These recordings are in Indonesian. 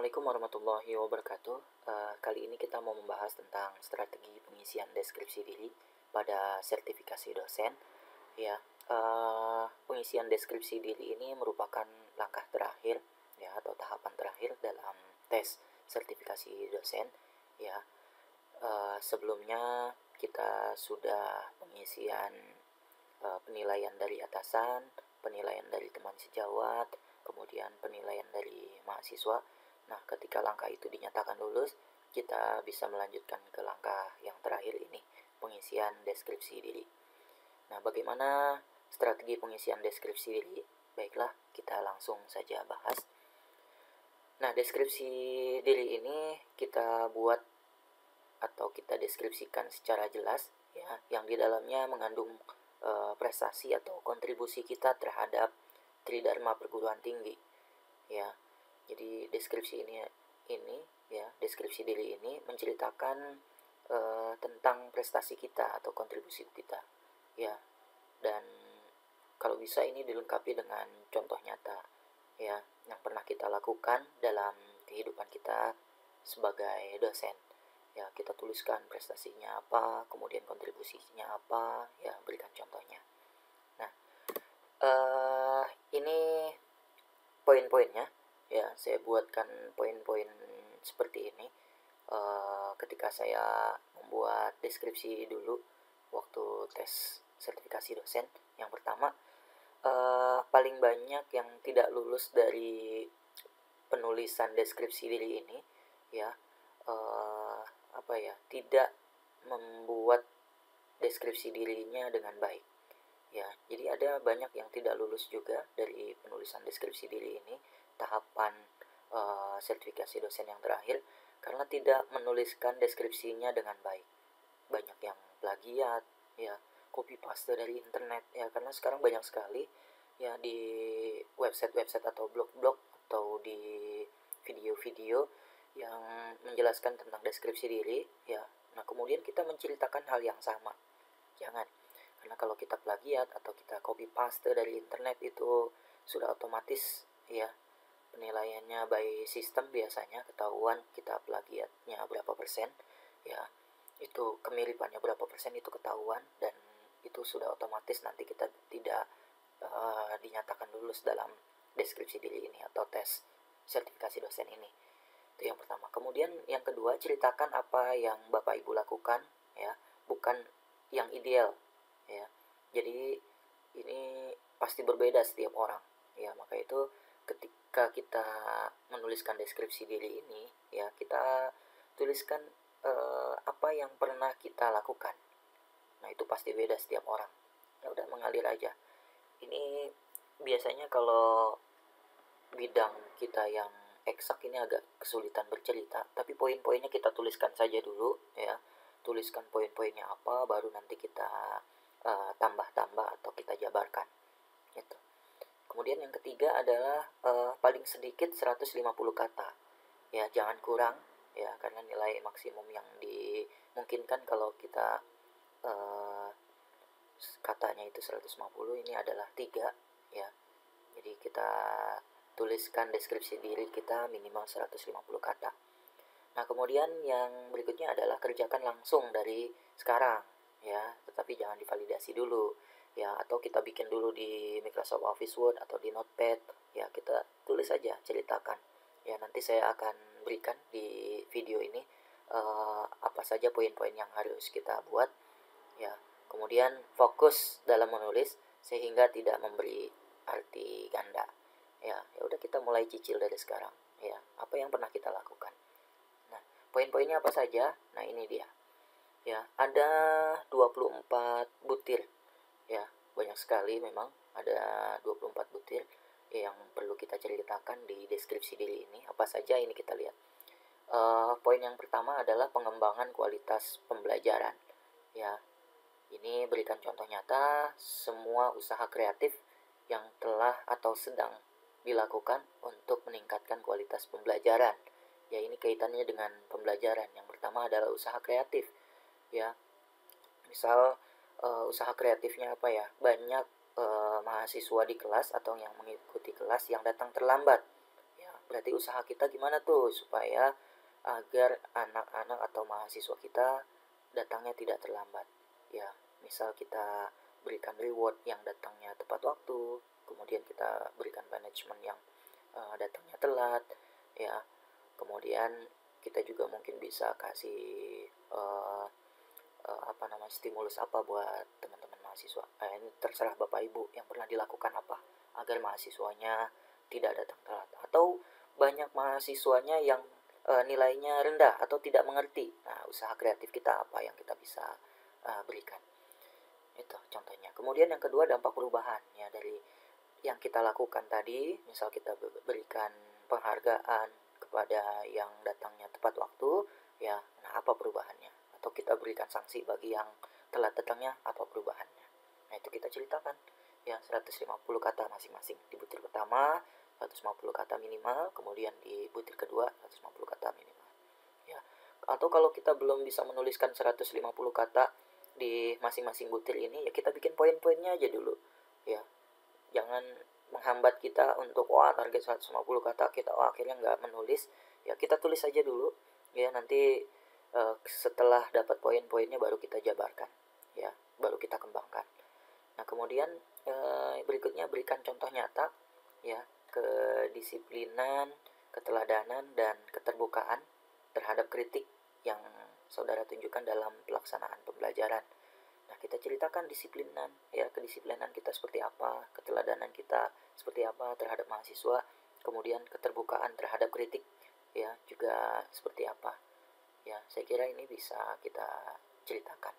Assalamualaikum warahmatullahi wabarakatuh. Kali ini kita mau membahas tentang strategi pengisian deskripsi diri pada sertifikasi dosen. Ya, pengisian deskripsi diri ini merupakan langkah terakhir, ya, atau tahapan terakhir dalam tes sertifikasi dosen. Ya, sebelumnya kita sudah pengisian penilaian dari atasan, penilaian dari teman sejawat, kemudian penilaian dari mahasiswa. Nah, ketika langkah itu dinyatakan lulus, kita bisa melanjutkan ke langkah yang terakhir ini, pengisian deskripsi diri. Nah, bagaimana strategi pengisian deskripsi diri? Baiklah, kita langsung saja bahas. Nah, deskripsi diri ini kita buat atau kita deskripsikan secara jelas, ya, yang di dalamnya mengandung prestasi atau kontribusi kita terhadap Tridharma perguruan tinggi, ya. Jadi deskripsi ini ya, deskripsi diri ini menceritakan tentang prestasi kita atau kontribusi kita, ya. Dan kalau bisa ini dilengkapi dengan contoh nyata, ya, yang pernah kita lakukan dalam kehidupan kita sebagai dosen. Ya, kita tuliskan prestasinya apa, kemudian kontribusinya apa, ya, berikan contohnya. Nah, ini poin-poinnya, ya, saya buatkan poin-poin seperti ini ketika saya membuat deskripsi dulu waktu tes sertifikasi dosen. Yang pertama, paling banyak yang tidak lulus dari penulisan deskripsi diri ini, ya, tidak membuat deskripsi dirinya dengan baik, ya. Jadi ada banyak yang tidak lulus juga dari penulisan deskripsi diri ini, tahapan sertifikasi dosen yang terakhir, karena tidak menuliskan deskripsinya dengan baik. Banyak yang plagiat, ya, copy paste dari internet, ya, karena sekarang banyak sekali, ya, di website-website atau blog-blog atau di video-video yang menjelaskan tentang deskripsi diri, ya. Nah, kemudian kita menceritakan hal yang sama. Jangan, karena kalau kita plagiat atau kita copy paste dari internet itu sudah otomatis, ya, penilaiannya by system biasanya ketahuan kita plagiatnya berapa persen, ya, itu kemiripannya berapa persen itu ketahuan, dan itu sudah otomatis nanti kita tidak dinyatakan lulus dalam deskripsi diri ini atau tes sertifikasi dosen ini. Itu yang pertama. Kemudian yang kedua, ceritakan apa yang Bapak Ibu lakukan, ya, bukan yang ideal, ya. Jadi ini pasti berbeda setiap orang, ya. Maka itu ketika kita menuliskan deskripsi diri ini, ya, kita tuliskan apa yang pernah kita lakukan. Nah, itu pasti beda setiap orang. Ya udah, mengalir aja. Ini biasanya kalau bidang kita yang eksak ini agak kesulitan bercerita, tapi poin-poinnya kita tuliskan saja dulu, ya. Tuliskan poin-poinnya apa, baru nanti kita tambah-tambah atau kita jabarkan, gitu. Kemudian yang ketiga adalah paling sedikit 150 kata, ya, jangan kurang, ya, karena nilai maksimum yang dimungkinkan kalau kita katanya itu 150, ini adalah 3, ya. Jadi kita tuliskan deskripsi diri kita minimal 150 kata. Nah, kemudian yang berikutnya adalah kerjakan langsung dari sekarang, ya, tetapi jangan divalidasi dulu, ya, atau kita bikin dulu di Microsoft Office Word atau di Notepad, ya, kita tulis saja, ceritakan, ya. Nanti saya akan berikan di video ini apa saja poin-poin yang harus kita buat, ya. Kemudian fokus dalam menulis sehingga tidak memberi arti ganda, ya. Ya udah, kita mulai cicil dari sekarang, ya, apa yang pernah kita lakukan. Nah, poin-poinnya apa saja? Nah, ini dia, ya. Ada 24 butir, ya, banyak sekali memang, ada 24 butir yang perlu kita ceritakan di deskripsi diri ini. Apa saja ini kita lihat. Poin yang pertama adalah pengembangan kualitas pembelajaran, ya. Ini berikan contoh nyata semua usaha kreatif yang telah atau sedang dilakukan untuk meningkatkan kualitas pembelajaran. Ya, ini kaitannya dengan pembelajaran. Yang pertama adalah usaha kreatif, ya. Misal usaha kreatifnya apa, ya? Banyak mahasiswa di kelas atau yang mengikuti kelas yang datang terlambat, ya. berarti usaha kita gimana tuh supaya agar anak-anak atau mahasiswa kita datangnya tidak terlambat. Ya, misal kita berikan reward yang datangnya tepat waktu, kemudian kita berikan manajemen yang datangnya telat, ya. Kemudian kita juga mungkin bisa kasih uh, stimulus apa buat teman-teman mahasiswa. Ini terserah Bapak Ibu yang pernah dilakukan apa agar mahasiswanya tidak datang telat, atau banyak mahasiswanya yang nilainya rendah atau tidak mengerti. Nah, usaha kreatif kita apa yang kita bisa berikan. Itu contohnya. Kemudian yang kedua, dampak perubahan ya dari yang kita lakukan tadi. Misal kita berikan penghargaan kepada yang datangnya tepat waktu, ya. Nah, apa perubahannya? Atau kita berikan sanksi bagi yang telat datangnya, apa perubahannya? Nah, itu kita ceritakan ya, 150 kata masing-masing. Di butir pertama 150 kata minimal, kemudian di butir kedua 150 kata minimal. Ya. Atau kalau kita belum bisa menuliskan 150 kata di masing-masing butir ini, ya kita bikin poin-poinnya aja dulu. Ya. Jangan menghambat kita untuk target 150 kata kita akhirnya nggak menulis. Ya kita tulis aja dulu ya, nanti setelah dapat poin-poinnya baru kita jabarkan ya, baru kita kembangkan. Nah, kemudian berikutnya berikan contoh nyata ya, kedisiplinan, keteladanan, dan keterbukaan terhadap kritik yang saudara tunjukkan dalam pelaksanaan pembelajaran. Nah, kita ceritakan disiplinan ya, kedisiplinan kita seperti apa, keteladanan kita seperti apa terhadap mahasiswa, kemudian keterbukaan terhadap kritik ya juga seperti apa. Ya, saya kira ini bisa kita ceritakan.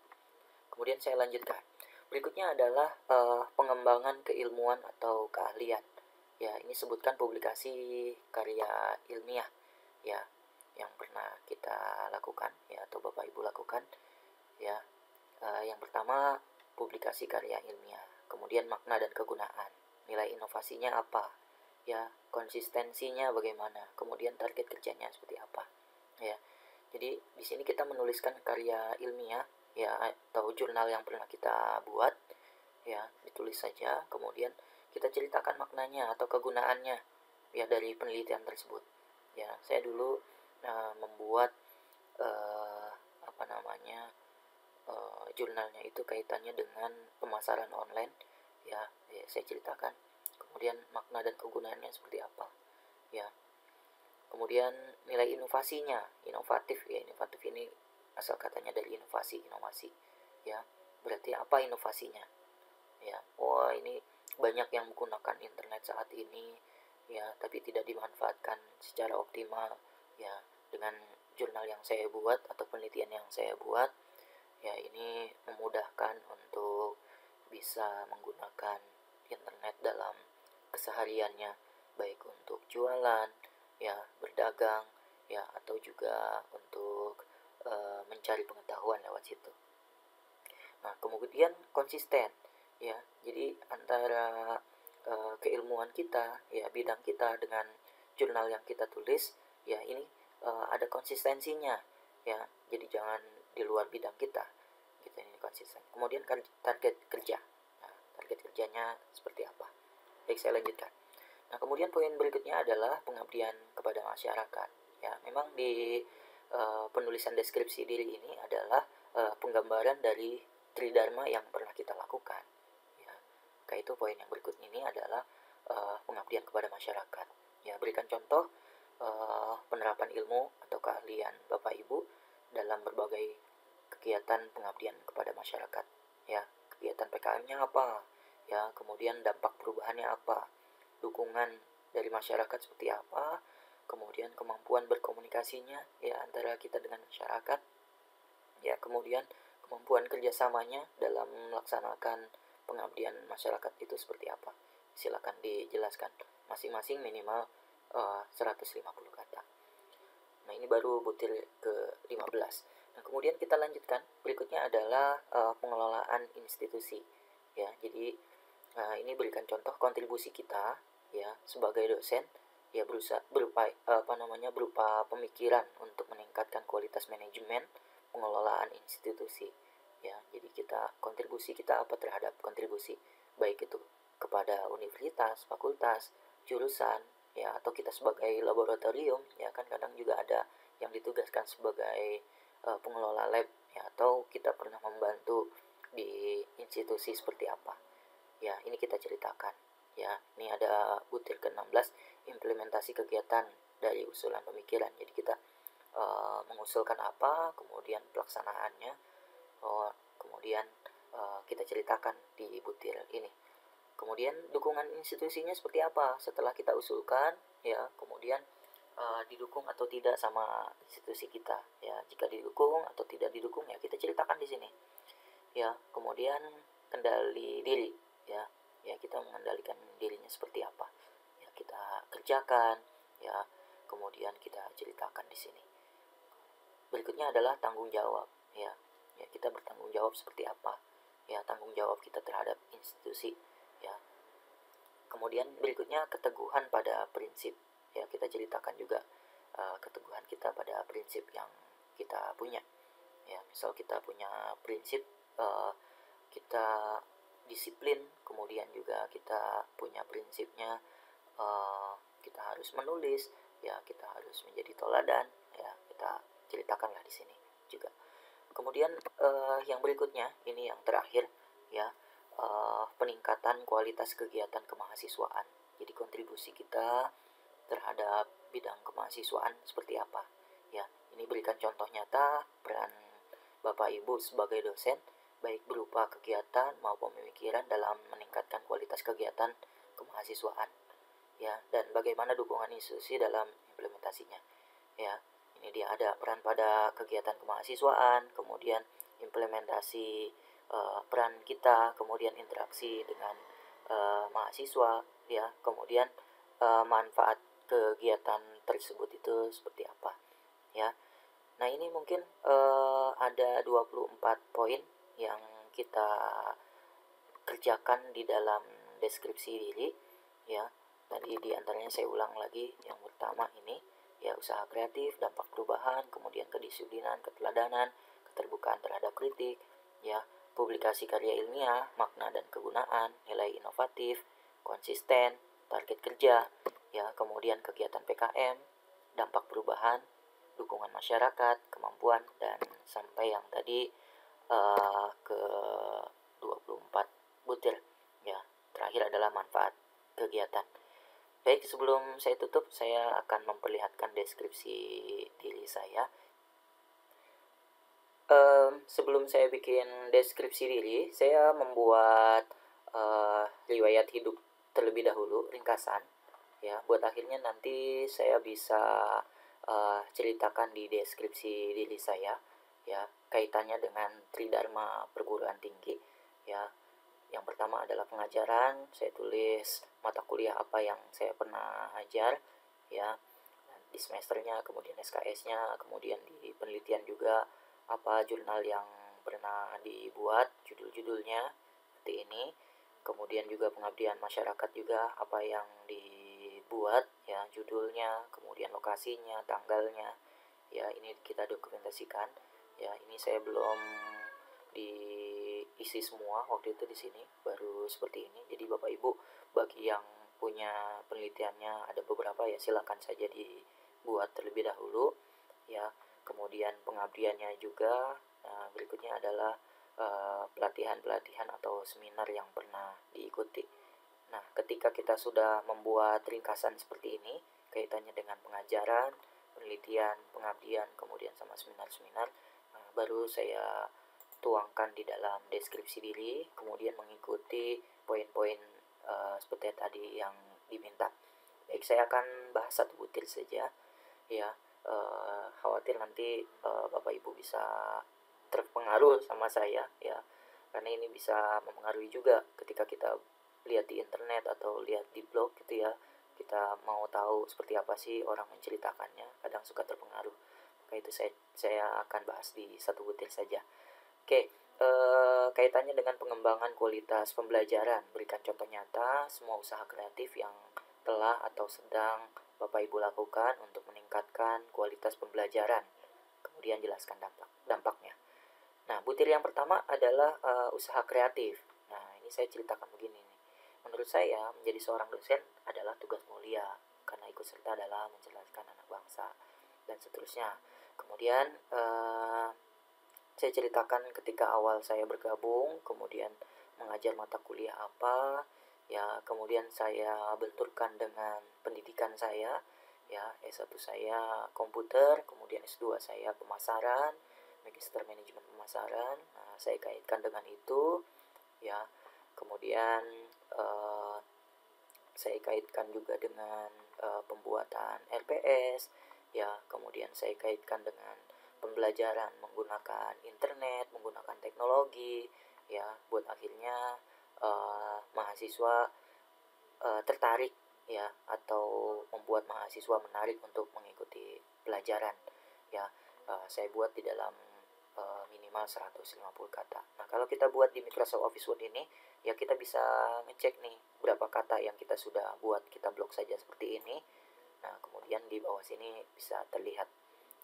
Kemudian saya lanjutkan. Berikutnya adalah pengembangan keilmuan atau keahlian. Ya, ini sebutkan publikasi karya ilmiah ya yang pernah kita lakukan ya, atau Bapak Ibu lakukan ya. Yang pertama, publikasi karya ilmiah, kemudian makna dan kegunaan, nilai inovasinya apa, ya, konsistensinya bagaimana, kemudian target kerjanya seperti apa, ya. Jadi di sini kita menuliskan karya ilmiah, ya, atau jurnal yang pernah kita buat, ya, ditulis saja, kemudian kita ceritakan maknanya atau kegunaannya, ya, dari penelitian tersebut. Ya, saya dulu membuat jurnalnya itu kaitannya dengan pemasaran online ya, saya ceritakan kemudian makna dan kegunaannya seperti apa ya. Kemudian nilai inovasinya, inovatif ya, inovatif ini asal katanya dari inovasi ya, berarti apa inovasinya ya. Ini banyak yang menggunakan internet saat ini ya, tapi tidak dimanfaatkan secara optimal ya. Dengan jurnal yang saya buat atau penelitian yang saya buat ya, ini memudahkan untuk bisa menggunakan internet dalam kesehariannya, baik untuk jualan ya, berdagang ya, atau juga untuk mencari pengetahuan lewat situ. Nah, kemudian konsisten ya, jadi antara keilmuan kita ya, bidang kita dengan jurnal yang kita tulis ya, ini ada konsistensinya ya, jadi jangan di luar bidang kita gitu, ini konsisten. Kemudian target kerja, nah, target kerjanya seperti apa. Baik, saya lanjutkan. Nah, kemudian poin berikutnya adalah pengabdian kepada masyarakat ya. Memang di penulisan deskripsi diri ini adalah penggambaran dari tridharma yang pernah kita lakukan ya. Kayak itu poin yang berikut ini adalah pengabdian kepada masyarakat ya. Berikan contoh penerapan ilmu atau keahlian Bapak Ibu dalam berbagai kegiatan pengabdian kepada masyarakat ya. Kegiatan PKM-nya apa ya, kemudian dampak perubahannya apa, dukungan dari masyarakat seperti apa, kemudian kemampuan berkomunikasinya ya antara kita dengan masyarakat ya, kemudian kemampuan kerjasamanya dalam melaksanakan pengabdian masyarakat itu seperti apa. Silakan dijelaskan masing-masing minimal 150 kata. Nah, ini baru butir ke-15. Nah, kemudian kita lanjutkan. Berikutnya adalah pengelolaan institusi ya. Jadi ini berikan contoh kontribusi kita ya sebagai dosen ya, berupa pemikiran untuk meningkatkan kualitas manajemen pengelolaan institusi ya. Jadi kontribusi kita apa terhadap kontribusi, baik itu kepada universitas, fakultas, jurusan ya, atau kita sebagai laboratorium, ya kan kadang juga ada yang ditugaskan sebagai pengelola lab, ya, atau kita pernah membantu di institusi seperti apa. Ya, ini kita ceritakan. Ya, ini ada butir ke-16, implementasi kegiatan dari usulan pemikiran. Jadi kita mengusulkan apa, kemudian pelaksanaannya, kemudian kita ceritakan di butir ini. Kemudian dukungan institusinya seperti apa setelah kita usulkan, ya, kemudian didukung atau tidak sama institusi kita, ya. Jika didukung atau tidak didukung, ya kita ceritakan di sini, ya. Kemudian kendali diri, ya, ya kita mengendalikan dirinya seperti apa, ya kita kerjakan, ya. Kemudian kita ceritakan di sini. Berikutnya adalah tanggung jawab, ya, ya kita bertanggung jawab seperti apa, ya, tanggung jawab kita terhadap institusi, ya. Kemudian berikutnya keteguhan pada prinsip, ya kita ceritakan juga keteguhan kita pada prinsip yang kita punya, ya. Misal kita punya prinsip kita disiplin, kemudian juga kita punya prinsipnya kita harus menulis, ya kita harus menjadi toladan, ya kita ceritakanlah di sini juga. Kemudian yang berikutnya ini yang terakhir, ya, peningkatan kualitas kegiatan kemahasiswaan. Jadi kontribusi kita terhadap bidang kemahasiswaan seperti apa, ya. Ini berikan contoh nyata peran Bapak Ibu sebagai dosen, baik berupa kegiatan maupun pemikiran dalam meningkatkan kualitas kegiatan kemahasiswaan, ya, dan bagaimana dukungan institusi dalam implementasinya, ya. Ini dia ada peran pada kegiatan kemahasiswaan, kemudian implementasi peran kita, kemudian interaksi dengan mahasiswa, ya, kemudian manfaat kegiatan tersebut itu seperti apa, ya. Nah, ini mungkin ada 24 poin yang kita kerjakan di dalam deskripsi diri, ya. Tadi diantaranya saya ulang lagi. Yang pertama ini, ya, usaha kreatif, dampak perubahan, kemudian kedisiplinan, keteladanan, keterbukaan terhadap kritik, ya, publikasi karya ilmiah, makna dan kegunaan, nilai inovatif, konsisten, target kerja, ya, kemudian kegiatan PKM, dampak perubahan, dukungan masyarakat, kemampuan, dan sampai yang tadi ke 24 butir, ya. Terakhir adalah manfaat kegiatan. Baik, sebelum saya tutup, saya akan memperlihatkan deskripsi diri saya. Sebelum saya bikin deskripsi diri, saya membuat riwayat hidup terlebih dahulu, ringkasan, ya, buat akhirnya nanti saya bisa ceritakan di deskripsi diri saya, ya, kaitannya dengan Tridharma perguruan tinggi, ya. Yang pertama adalah pengajaran, saya tulis mata kuliah apa yang saya pernah ajar, ya, di semesternya, kemudian SKS-nya, kemudian di penelitian juga apa jurnal yang pernah dibuat, judul-judulnya seperti ini. Kemudian juga pengabdian masyarakat juga apa yang dibuat, ya, judulnya, kemudian lokasinya, tanggalnya, ya, ini kita dokumentasikan, ya. Ini saya belum diisi semua waktu itu di sini, baru seperti ini. Jadi Bapak Ibu, bagi yang punya penelitiannya ada beberapa, ya silakan saja dibuat terlebih dahulu, ya. Kemudian pengabdiannya juga. Nah, berikutnya adalah pelatihan-pelatihan atau seminar yang pernah diikuti. Nah, ketika kita sudah membuat ringkasan seperti ini, kaitannya dengan pengajaran, penelitian, pengabdian, kemudian sama seminar-seminar, baru saya tuangkan di dalam deskripsi diri, kemudian mengikuti poin-poin seperti tadi yang diminta. Baik, saya akan bahas satu butir saja, ya. Khawatir nanti Bapak Ibu bisa terpengaruh sama saya, ya, karena ini bisa mempengaruhi juga ketika kita lihat di internet atau lihat di blog gitu, ya. Kita mau tahu seperti apa sih orang menceritakannya, kadang suka terpengaruh. Maka itu saya akan bahas di satu butir saja. Oke, kaitannya dengan pengembangan kualitas pembelajaran, berikan contoh nyata semua usaha kreatif yang telah atau sedang Bapak Ibu lakukan untuk meningkatkan kualitas pembelajaran. Kemudian jelaskan dampaknya. Nah, butir yang pertama adalah usaha kreatif. Nah, ini saya ceritakan begini nih. Menurut saya, menjadi seorang dosen adalah tugas mulia karena ikut ikut serta dalam mencerdaskan anak bangsa, dan seterusnya. Kemudian saya ceritakan ketika awal saya bergabung, kemudian mengajar mata kuliah apa, ya kemudian saya benturkan dengan pendidikan saya, ya S1 saya komputer, kemudian S2 saya pemasaran, magister manajemen pemasaran. Nah, saya kaitkan dengan itu, ya. Kemudian eh, saya kaitkan juga dengan pembuatan RPS, ya. Kemudian saya kaitkan dengan pembelajaran menggunakan internet, menggunakan teknologi, ya, buat akhirnya mahasiswa tertarik, ya, atau membuat mahasiswa menarik untuk mengikuti pelajaran, ya. Saya buat di dalam minimal 150 kata. Nah, kalau kita buat di Microsoft Office Word ini, ya kita bisa ngecek nih berapa kata yang kita sudah buat, kita blok saja seperti ini. Nah, kemudian di bawah sini bisa terlihat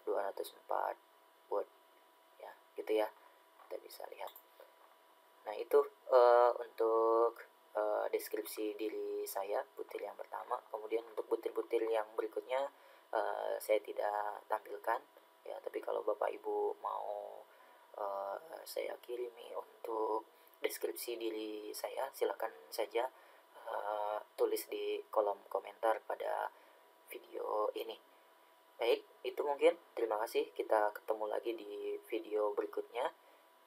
204 word, ya, gitu ya. Kita bisa lihat. Nah, itu untuk deskripsi diri saya, butir yang pertama. Kemudian untuk butir-butir yang berikutnya saya tidak tampilkan, ya. Tapi kalau Bapak Ibu mau saya kirimi untuk deskripsi diri saya, silakan saja tulis di kolom komentar pada video ini. Baik, itu mungkin. Terima kasih. Kita ketemu lagi di video berikutnya.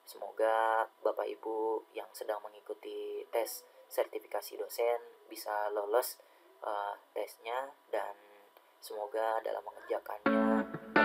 Semoga Bapak Ibu yang sedang mengikuti tes sertifikasi dosen bisa lolos tesnya, dan semoga dalam mengerjakannya